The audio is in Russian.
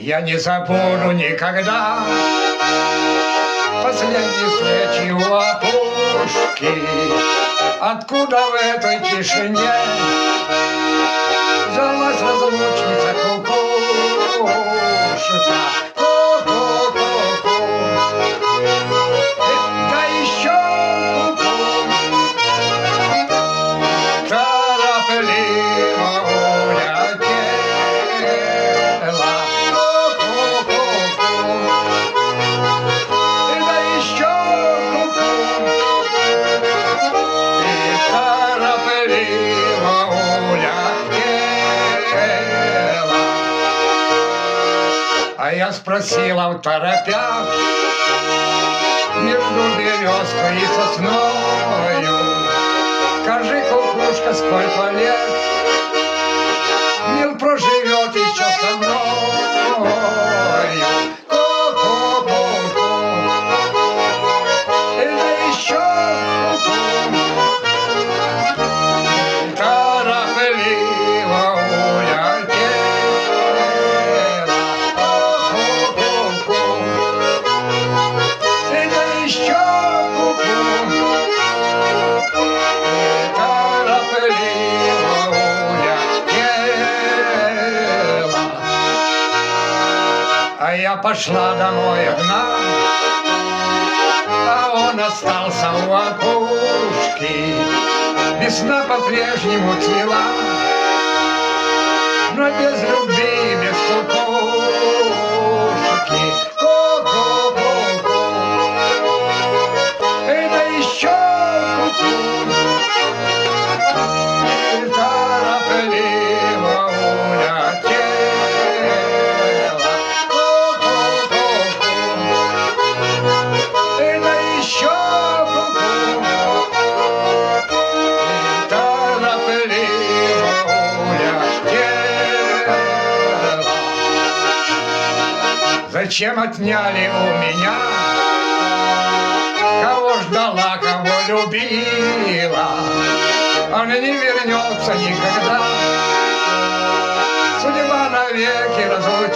Я не забуду никогда последней встречи у опушки, откуда в этой тишине взялась разлучница кукушка. Ку-ку-ку-ку. Да еще ку-ку. Торопливо улетела. Ку-ку-ку-ку. Да еще ку-ку. И торопливо улетела. А я спросила, торопя, между березкой и сосною: скажи, кукушка, сколько лет мил проживет еще со мною? Ку-ку-ку-ку. Да еще ку-ку. Торопливо улетела. Ку-ку-ку. Да еще ку-ку. Торопливо улетела. А я пошла домой одна, а он остался у опушки. Весна по-прежнему цвела, но без любви, без кукушки. Ку-ку-ку-ку. Да еще ку-ку. Торопливо улетела. Ку-ку-ку-ку. Да еще ку-ку. Торопливо улетела. Зачем отняли у меня, кого ждала, кого любила? Он не вернется никогда, судьба навеки разлучила.